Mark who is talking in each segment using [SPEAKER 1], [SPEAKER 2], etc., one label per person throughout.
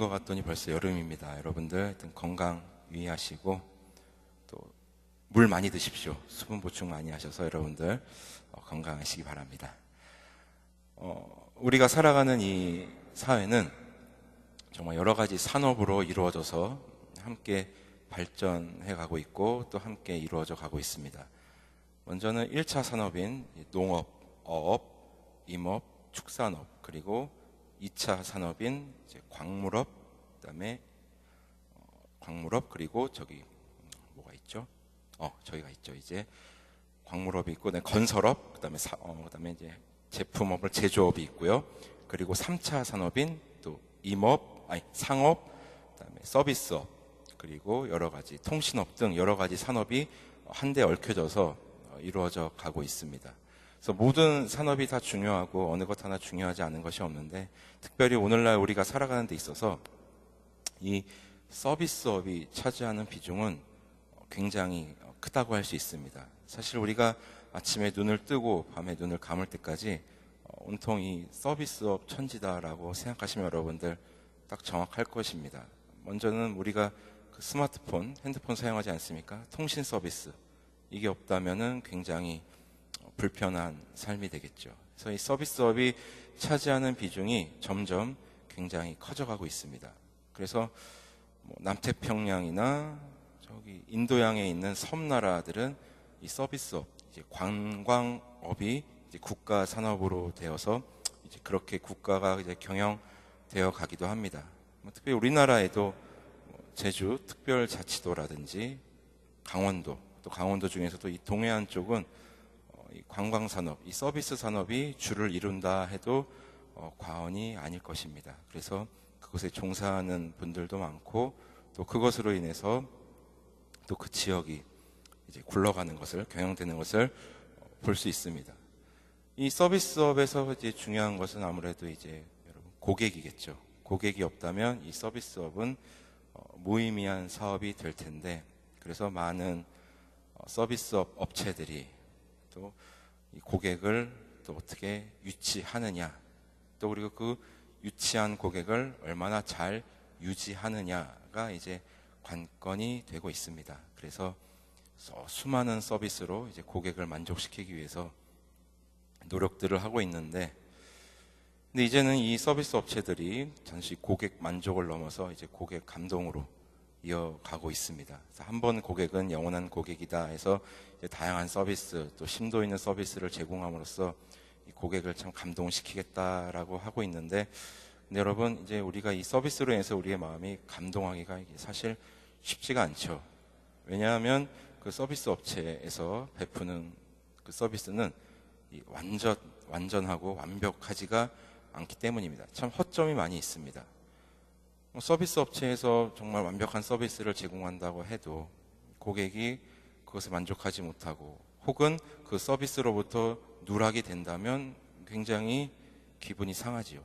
[SPEAKER 1] 것 같더니 벌써 여름입니다. 여러분들 하여튼 건강 유의하시고 또 물 많이 드십시오. 수분 보충 많이 하셔서 여러분들 건강하시기 바랍니다. 우리가 살아가는 이 사회는 정말 여러 가지 산업으로 이루어져서 함께 발전해 가고 있고 또 함께 이루어져 가고 있습니다. 먼저는 1차 산업인 농업, 어업, 임업, 축산업, 그리고 2차 산업인 이제 광물업, 그다음에 광물업, 그리고 저기 뭐가 있죠? 저기가 있죠. 이제 광물업이 있고, 건설업, 그다음에 이제 제품업을 제조업이 있고요. 그리고 3차 산업인 또 상업, 그다음에 서비스업, 그리고 여러 가지 통신업 등 여러 가지 산업이 한데 얽혀져서 이루어져 가고 있습니다. 그래서 모든 산업이 다 중요하고 어느 것 하나 중요하지 않은 것이 없는데, 특별히 오늘날 우리가 살아가는 데 있어서 이 서비스업이 차지하는 비중은 굉장히 크다고 할 수 있습니다. 사실 우리가 아침에 눈을 뜨고 밤에 눈을 감을 때까지 온통 이 서비스업 천지다라고 생각하시면 여러분들 딱 정확할 것입니다. 먼저는 우리가 그 스마트폰, 핸드폰 사용하지 않습니까? 통신 서비스, 이게 없다면은 굉장히 불편한 삶이 되겠죠. 그래서 이 서비스업이 차지하는 비중이 점점 굉장히 커져가고 있습니다. 그래서 남태평양이나 저기 인도양에 있는 섬나라들은 이 서비스업, 이제 관광업이 이제 국가 산업으로 되어서 이제 그렇게 국가가 이제 경영되어 가기도 합니다. 특별히 우리나라에도 제주 특별자치도라든지 강원도, 또 강원도 중에서도 이 동해안 쪽은 이 관광산업, 이 서비스 산업이 주를 이룬다 해도 과언이 아닐 것입니다. 그래서 그것에 종사하는 분들도 많고 또 그것으로 인해서 또 그 지역이 이제 굴러가는 것을, 경영되는 것을 볼 수 있습니다. 이 서비스업에서 이제 중요한 것은 아무래도 이제 여러분 고객이겠죠. 고객이 없다면 이 서비스업은 무의미한 사업이 될 텐데, 그래서 많은 서비스업 업체들이 또 이 고객을 또 어떻게 유치하느냐, 또 그리고 그 유치한 고객을 얼마나 잘 유지하느냐가 이제 관건이 되고 있습니다. 그래서 수많은 서비스로 이제 고객을 만족시키기 위해서 노력들을 하고 있는데, 근데 이제는 이 서비스 업체들이 잠시 고객 만족을 넘어서 이제 고객 감동으로 이어가고 있습니다. 그래서 한 번 고객은 영원한 고객이다 해서 이제 다양한 서비스, 또 심도 있는 서비스를 제공함으로써 이 고객을 참 감동시키겠다라고 하고 있는데, 근데 여러분 이제 우리가 이 서비스로 인해서 우리의 마음이 감동하기가 이게 사실 쉽지가 않죠. 왜냐하면 그 서비스 업체에서 베푸는 그 서비스는 이 완전하고 완벽하지가 않기 때문입니다. 참 허점이 많이 있습니다. 서비스 업체에서 정말 완벽한 서비스를 제공한다고 해도 고객이 그것에 만족하지 못하고 혹은 그 서비스로부터 누락이 된다면 굉장히 기분이 상하지요.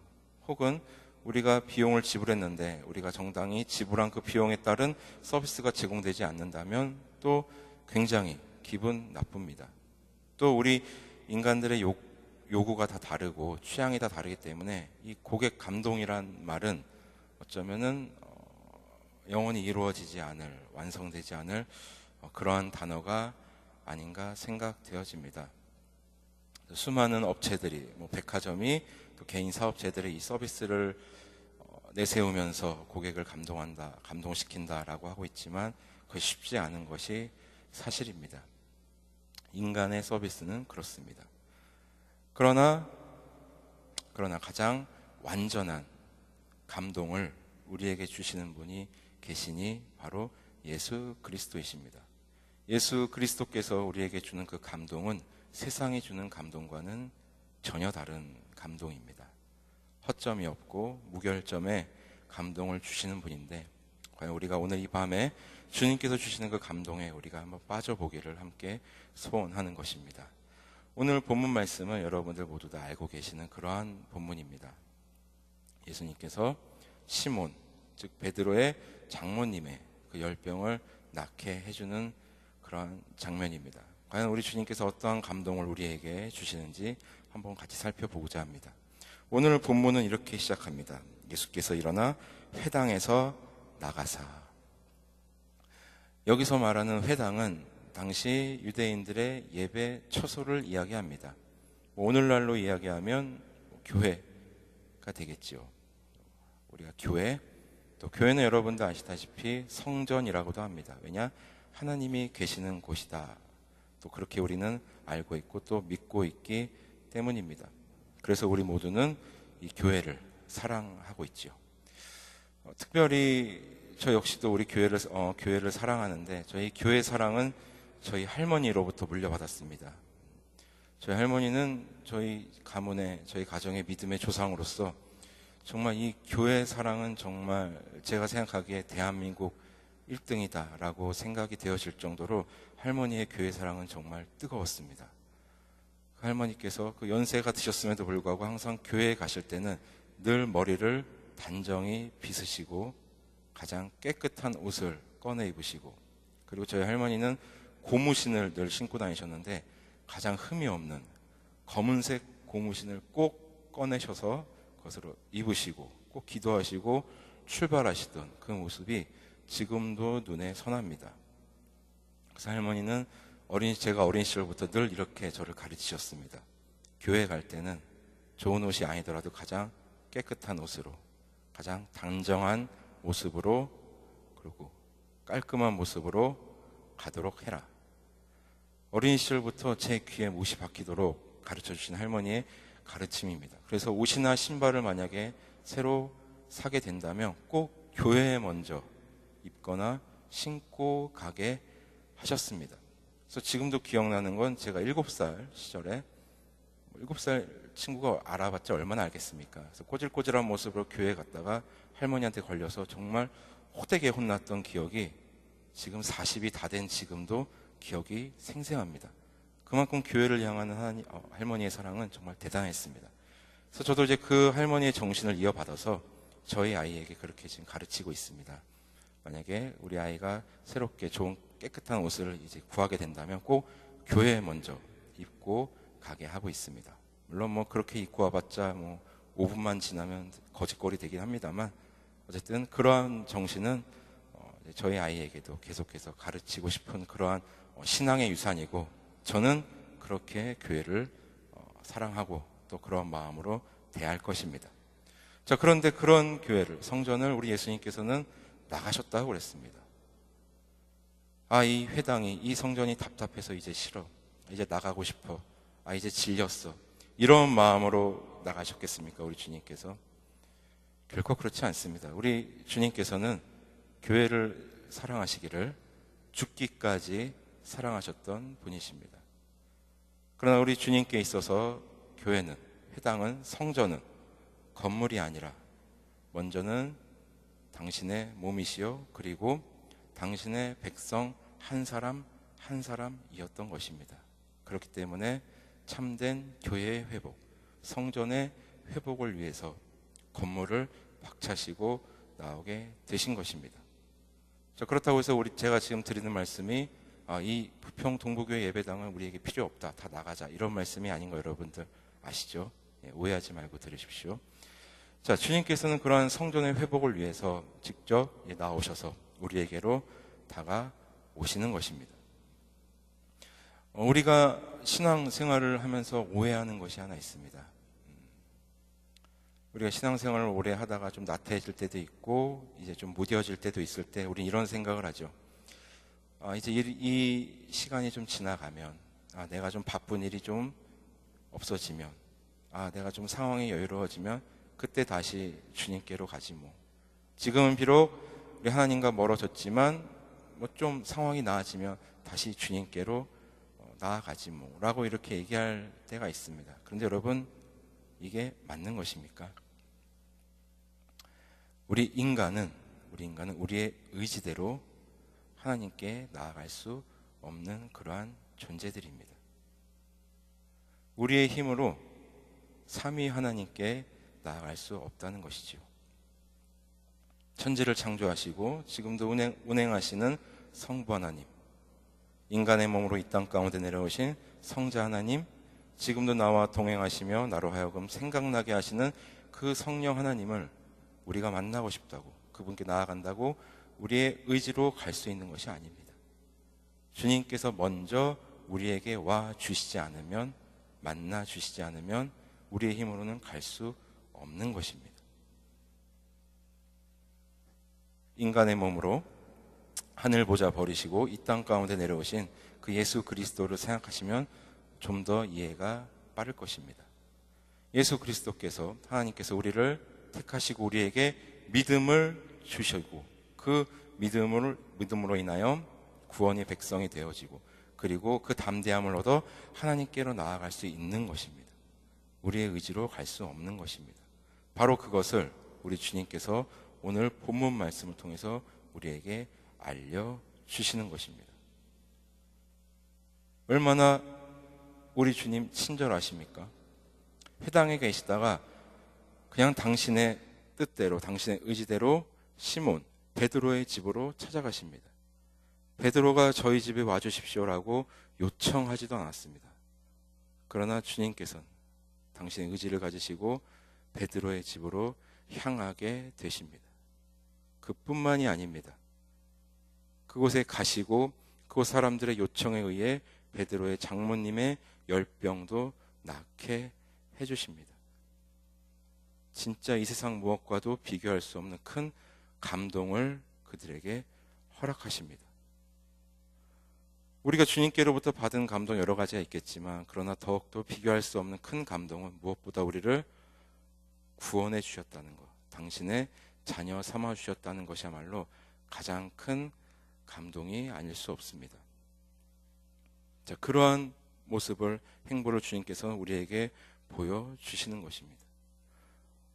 [SPEAKER 1] 혹은 우리가 비용을 지불했는데 우리가 정당히 지불한 그 비용에 따른 서비스가 제공되지 않는다면 또 굉장히 기분 나쁩니다. 또 우리 인간들의 요구가 다 다르고 취향이 다 다르기 때문에 이 고객 감동이란 말은 어쩌면은 영원히 이루어지지 않을, 완성되지 않을 그러한 단어가 아닌가 생각되어집니다. 수많은 업체들이, 백화점이 또 개인 사업체들이 이 서비스를 내세우면서 고객을 감동시킨다라고 하고 있지만 그것이 쉽지 않은 것이 사실입니다. 인간의 서비스는 그렇습니다. 그러나 가장 완전한 감동을 우리에게 주시는 분이 계시니 바로 예수 그리스도이십니다. 예수 그리스도께서 우리에게 주는 그 감동은 세상이 주는 감동과는 전혀 다른 감동입니다. 허점이 없고 무결점의 감동을 주시는 분인데, 과연 우리가 오늘 이 밤에 주님께서 주시는 그 감동에 우리가 한번 빠져보기를 함께 소원하는 것입니다. 오늘 본문 말씀은 여러분들 모두 다 알고 계시는 그러한 본문입니다. 예수님께서 시몬, 즉 베드로의 장모님의 그 열병을 낫게 해주는 그러한 장면입니다. 과연 우리 주님께서 어떠한 감동을 우리에게 주시는지 한번 같이 살펴보고자 합니다. 오늘 본문은 이렇게 시작합니다. 예수께서 일어나 회당에서 나가사. 여기서 말하는 회당은 당시 유대인들의 예배 처소를 이야기합니다. 오늘날로 이야기하면 교회가 되겠죠. 우리가 교회, 또 교회는 여러분도 아시다시피 성전이라고도 합니다. 왜냐? 하나님이 계시는 곳이다. 또 그렇게 우리는 알고 있고 또 믿고 있기 때문입니다. 그래서 우리 모두는 이 교회를 사랑하고 있죠. 특별히 저 역시도 우리 교회를 사랑하는데, 저희 교회 사랑은 저희 할머니로부터 물려받았습니다. 저희 할머니는 저희 가문의, 저희 가정의 믿음의 조상으로서 정말 이 교회 사랑은 정말 제가 생각하기에 대한민국 1등이다 라고 생각이 되어질 정도로 할머니의 교회 사랑은 정말 뜨거웠습니다. 그 할머니께서 그 연세가 드셨음에도 불구하고 항상 교회에 가실 때는 늘 머리를 단정히 빗으시고 가장 깨끗한 옷을 꺼내 입으시고, 그리고 저희 할머니는 고무신을 늘 신고 다니셨는데 가장 흠이 없는 검은색 고무신을 꼭 꺼내셔서 그것으로 입으시고 꼭 기도하시고 출발하시던 그 모습이 지금도 눈에 선합니다. 그래서 할머니는 제가 어린 시절부터 늘 이렇게 저를 가르치셨습니다. 교회 갈 때는 좋은 옷이 아니더라도 가장 깨끗한 옷으로, 가장 단정한 모습으로, 그리고 깔끔한 모습으로 가도록 해라. 어린 시절부터 제 귀에 못이 박히도록 가르쳐주신 할머니의 가르침입니다. 그래서 옷이나 신발을 만약에 새로 사게 된다면 꼭 교회에 먼저 입거나 신고 가게 하셨습니다. 그래서 지금도 기억나는 건 제가 7살 시절에, 7살 친구가 알아봤자 얼마나 알겠습니까? 그래서 꼬질꼬질한 모습으로 교회에 갔다가 할머니한테 걸려서 정말 호되게 혼났던 기억이 지금 40이 다 된 지금도 기억이 생생합니다. 그만큼 교회를 향하는 할머니의 사랑은 정말 대단했습니다. 그래서 저도 이제 그 할머니의 정신을 이어받아서 저희 아이에게 그렇게 지금 가르치고 있습니다. 만약에 우리 아이가 새롭게 좋은 깨끗한 옷을 이제 구하게 된다면 꼭 교회에 먼저 입고 가게 하고 있습니다. 물론 뭐 그렇게 입고 와봤자 5분만 지나면 거짓거리 되긴 합니다만, 어쨌든 그러한 정신은 저희 아이에게도 계속해서 가르치고 싶은 그러한 신앙의 유산이고, 저는 그렇게 교회를 사랑하고 또 그런 마음으로 대할 것입니다. 자, 그런데 그런 교회를, 성전을 우리 예수님께서는 나가셨다고 그랬습니다. 이 회당이, 이 성전이 답답해서 이제 싫어, 이제 나가고 싶어, 이제 질렸어, 이런 마음으로 나가셨겠습니까? 우리 주님께서? 결코 그렇지 않습니다. 우리 주님께서는 교회를 사랑하시기를 죽기까지 사랑하셨던 분이십니다. 그러나 우리 주님께 있어서 교회는, 회당은, 성전은 건물이 아니라 먼저는 당신의 몸이시요, 그리고 당신의 백성 한 사람 한 사람이었던 것입니다. 그렇기 때문에 참된 교회의 회복, 성전의 회복을 위해서 건물을 박차시고 나오게 되신 것입니다. 자, 그렇다고 해서 제가 지금 드리는 말씀이 이 부평 동부교회 예배당은 우리에게 필요 없다, 다 나가자, 이런 말씀이 아닌 거 여러분들 아시죠? 오해하지 말고 들으십시오. 자, 주님께서는 그러한 성전의 회복을 위해서 직접 나오셔서 우리에게로 다가오시는 것입니다. 우리가 신앙생활을 하면서 오해하는 것이 하나 있습니다. 우리가 신앙생활을 오래 하다가 좀 나태해질 때도 있고 이제 좀 무뎌질 때도 있을 때 우리는 이런 생각을 하죠. 이제 이 시간이 좀 지나가면, 내가 좀 바쁜 일이 좀 없어지면, 내가 좀 상황이 여유로워지면 그때 다시 주님께로 가지 뭐. 지금은 비록 우리 하나님과 멀어졌지만 좀 상황이 나아지면 다시 주님께로 나아가지 뭐 라고 이렇게 얘기할 때가 있습니다. 그런데 여러분, 이게 맞는 것입니까? 우리 인간은 우리의 의지대로 하나님께 나아갈 수 없는 그러한 존재들입니다. 우리의 힘으로 삼위 하나님께 나아갈 수 없다는 것이죠. 천지를 창조하시고 지금도 운행하시는 성부 하나님, 인간의 몸으로 이 땅 가운데 내려오신 성자 하나님, 지금도 나와 동행하시며 나로 하여금 생각나게 하시는 그 성령 하나님을 우리가 만나고 싶다고, 그분께 나아간다고 우리의 의지로 갈 수 있는 것이 아닙니다. 주님께서 먼저 우리에게 와 주시지 않으면, 만나 주시지 않으면 우리의 힘으로는 갈 수 없는 것입니다. 인간의 몸으로 하늘 보좌 버리시고 이 땅 가운데 내려오신 그 예수 그리스도를 생각하시면 좀 더 이해가 빠를 것입니다. 예수 그리스도께서, 하나님께서 우리를 택하시고 우리에게 믿음을 주시고 그 믿음으로 인하여 구원의 백성이 되어지고 그리고 그 담대함을 얻어 하나님께로 나아갈 수 있는 것입니다. 우리의 의지로 갈 수 없는 것입니다. 바로 그것을 우리 주님께서 오늘 본문 말씀을 통해서 우리에게 알려주시는 것입니다. 얼마나 우리 주님 친절하십니까? 회당에 계시다가 그냥 당신의 뜻대로, 당신의 의지대로 시몬, 베드로의 집으로 찾아가십니다. 베드로가 저희 집에 와주십시오라고 요청하지도 않았습니다. 그러나 주님께서는 당신의 의지를 가지시고 베드로의 집으로 향하게 되십니다. 그뿐만이 아닙니다. 그곳에 가시고 그곳 사람들의 요청에 의해 베드로의 장모님의 열병도 낫게 해주십니다. 진짜 이 세상 무엇과도 비교할 수 없는 큰 감동을 그들에게 허락하십니다. 우리가 주님께로부터 받은 감동 여러 가지가 있겠지만 그러나 더욱더 비교할 수 없는 큰 감동은 무엇보다 우리를 구원해 주셨다는 것, 당신의 자녀 삼아 주셨다는 것이야말로 가장 큰 감동이 아닐 수 없습니다. 자, 그러한 모습을, 행보를 주님께서는 우리에게 보여주시는 것입니다.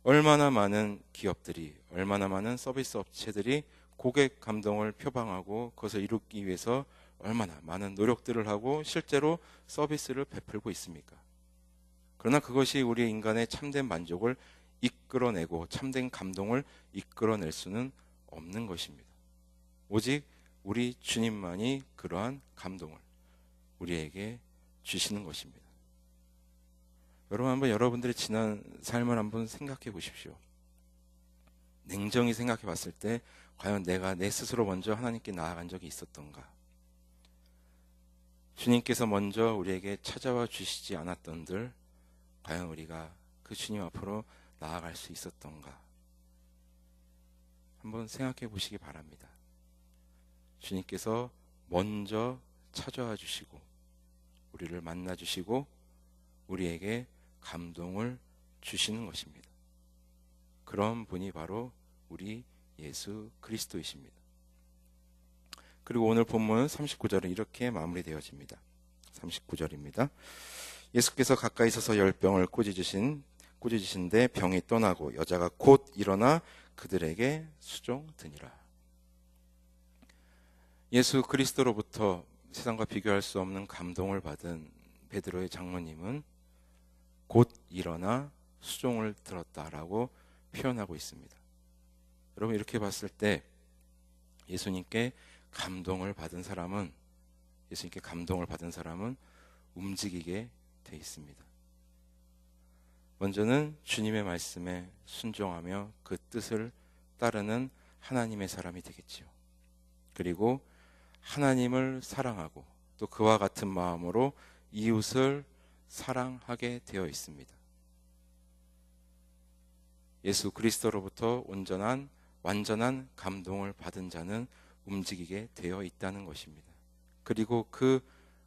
[SPEAKER 1] 얼마나 많은 기업들이, 얼마나 많은 서비스 업체들이 고객 감동을 표방하고 그것을 이루기 위해서 얼마나 많은 노력들을 하고 실제로 서비스를 베풀고 있습니까? 그러나 그것이 우리 인간의 참된 만족을 이끌어내고 참된 감동을 이끌어낼 수는 없는 것입니다. 오직 우리 주님만이 그러한 감동을 우리에게 주시는 것입니다. 여러분, 한번 여러분들의 지난 삶을 한번 생각해 보십시오. 냉정히 생각해 봤을 때 과연 내가 내 스스로 먼저 하나님께 나아간 적이 있었던가? 주님께서 먼저 우리에게 찾아와 주시지 않았던들 과연 우리가 그 주님 앞으로 나아갈 수 있었던가? 한번 생각해 보시기 바랍니다. 주님께서 먼저 찾아와 주시고 우리를 만나 주시고 우리에게 감동을 주시는 것입니다. 그런 분이 바로 우리 예수 그리스도이십니다. 그리고 오늘 본문 39절은 이렇게 마무리되어집니다. 39절입니다. 예수께서 가까이 서서 열병을 꾸짖으신데 병이 떠나고 여자가 곧 일어나 그들에게 수종드니라. 예수 그리스도로부터 세상과 비교할 수 없는 감동을 받은 베드로의 장모님은 곧 일어나 수종을 들었다라고 표현하고 있습니다. 여러분, 이렇게 봤을 때 예수님께 감동을 받은 사람은 움직이게 돼 있습니다. 먼저는 주님의 말씀에 순종하며 그 뜻을 따르는 하나님의 사람이 되겠지요. 그리고 하나님을 사랑하고 또 그와 같은 마음으로 이웃을 사랑하게 되어 있습니다. 예수 그리스도로부터 완전한 감동을 받은 자는 움직이게 되어 있다는 것입니다. 그리고 그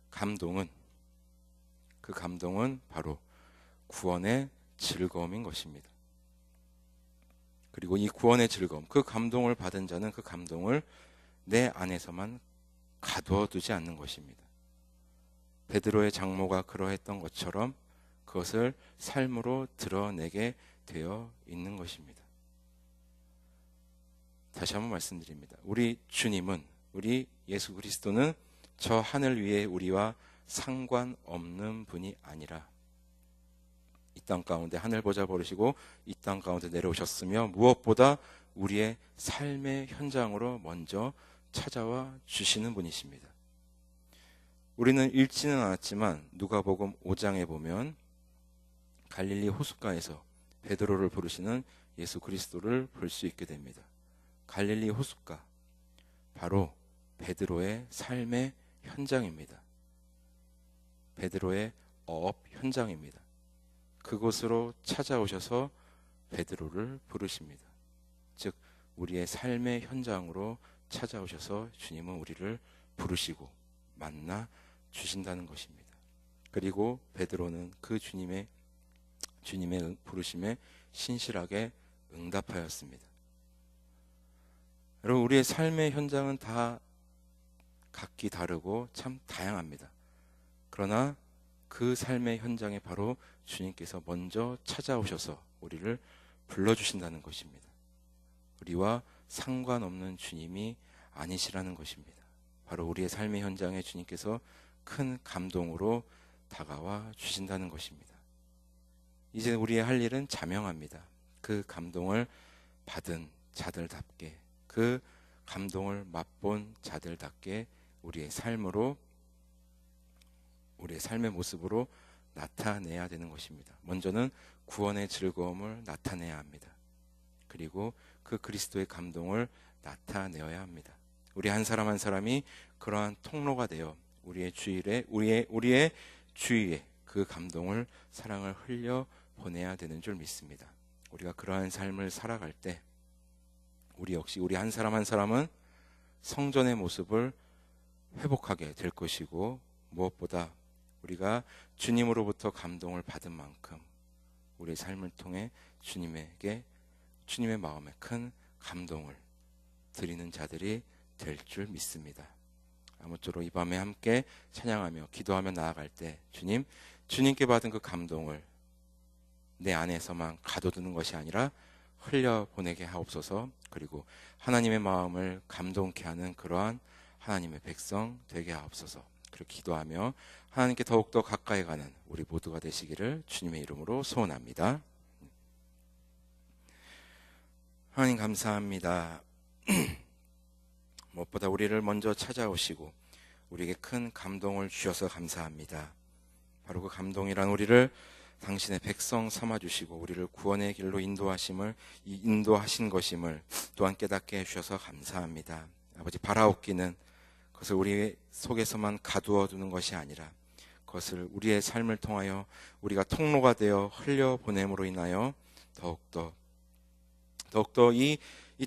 [SPEAKER 1] 감동은 바로 구원의 즐거움인 것입니다. 그리고 이 구원의 즐거움, 그 감동을 받은 자는 그 감동을 내 안에서만 가두어두지 않는 것입니다. 베드로의 장모가 그러했던 것처럼 그것을 삶으로 드러내게 되어 있는 것입니다. 다시 한번 말씀드립니다. 우리 주님은, 우리 예수 그리스도는 저 하늘 위에 우리와 상관없는 분이 아니라 이 땅 가운데 하늘 보좌 버리시고 이 땅 가운데 내려오셨으며 무엇보다 우리의 삶의 현장으로 먼저 찾아와 주시는 분이십니다. 우리는 읽지는 않았지만 누가복음 5장에 보면 갈릴리 호숫가에서 베드로를 부르시는 예수 그리스도를 볼 수 있게 됩니다. 갈릴리 호숫가, 바로 베드로의 삶의 현장입니다. 베드로의 어업 현장입니다. 그곳으로 찾아오셔서 베드로를 부르십니다. 즉 우리의 삶의 현장으로 찾아오셔서 주님은 우리를 부르시고 만나 주신다는 것입니다. 그리고 베드로는 그 주님의 부르심에 신실하게 응답하였습니다. 여러분, 우리의 삶의 현장은 다 각기 다르고 참 다양합니다. 그러나 그 삶의 현장에 바로 주님께서 먼저 찾아오셔서 우리를 불러주신다는 것입니다. 우리와 상관없는 주님이 아니시라는 것입니다. 바로 우리의 삶의 현장에 주님께서 큰 감동으로 다가와 주신다는 것입니다. 이제 우리의 할 일은 자명합니다. 그 감동을 받은 자들답게, 그 감동을 맛본 자들답게 우리의 삶으로, 우리의 삶의 모습으로 나타내야 되는 것입니다. 먼저는 구원의 즐거움을 나타내야 합니다. 그리고 그 그리스도의 감동을 나타내어야 합니다. 우리 한 사람 한 사람이 그러한 통로가 되어 우리의 주위에 그 감동을, 사랑을 흘려 보내야 되는 줄 믿습니다. 우리가 그러한 삶을 살아갈 때 우리 역시 우리 한 사람 한 사람은 성전의 모습을 회복하게 될 것이고, 무엇보다 우리가 주님으로부터 감동을 받은 만큼 우리의 삶을 통해 주님의 마음에 큰 감동을 드리는 자들이 될 줄 믿습니다. 아무쪼록 이 밤에 함께 찬양하며 기도하며 나아갈 때 주님께 받은 그 감동을 내 안에서만 가둬두는 것이 아니라 흘려보내게 하옵소서. 그리고 하나님의 마음을 감동케 하는 그러한 하나님의 백성 되게 하옵소서. 그렇게 기도하며 하나님께 더욱더 가까이 가는 우리 모두가 되시기를 주님의 이름으로 소원합니다. 하나님 감사합니다. 무엇보다 우리를 먼저 찾아오시고 우리에게 큰 감동을 주셔서 감사합니다. 바로 그 감동이란 우리를 당신의 백성 삼아주시고 우리를 구원의 길로 인도하신 것임을 또한 깨닫게 해주셔서 감사합니다. 아버지, 바라옵기는 그것을 우리 속에서만 가두어두는 것이 아니라 그것을 우리의 삶을 통하여 우리가 통로가 되어 흘려보냄으로 인하여 더욱더 이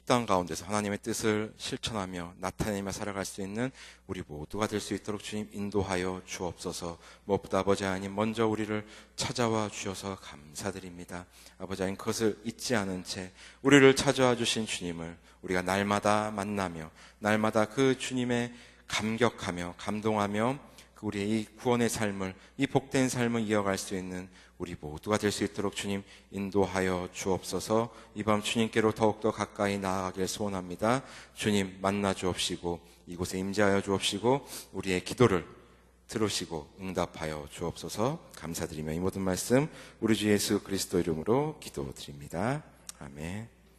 [SPEAKER 1] 땅 가운데서 하나님의 뜻을 실천하며 나타내며 살아갈 수 있는 우리 모두가 될 수 있도록 주님 인도하여 주옵소서. 무엇보다 아버지 하나님, 먼저 우리를 찾아와 주셔서 감사드립니다. 아버지 하나님, 그것을 잊지 않은 채 우리를 찾아와 주신 주님을 우리가 날마다 만나며 날마다 그 주님의 감격하며 감동하며 그 우리의 이 구원의 삶을, 이 복된 삶을 이어갈 수 있는 우리 모두가 될 수 있도록 주님 인도하여 주옵소서. 이 밤 주님께로 더욱더 가까이 나아가길 소원합니다. 주님 만나 주옵시고 이곳에 임재하여 주옵시고 우리의 기도를 들으시고 응답하여 주옵소서. 감사드리며 이 모든 말씀 우리 주 예수 그리스도 이름으로 기도드립니다. 아멘.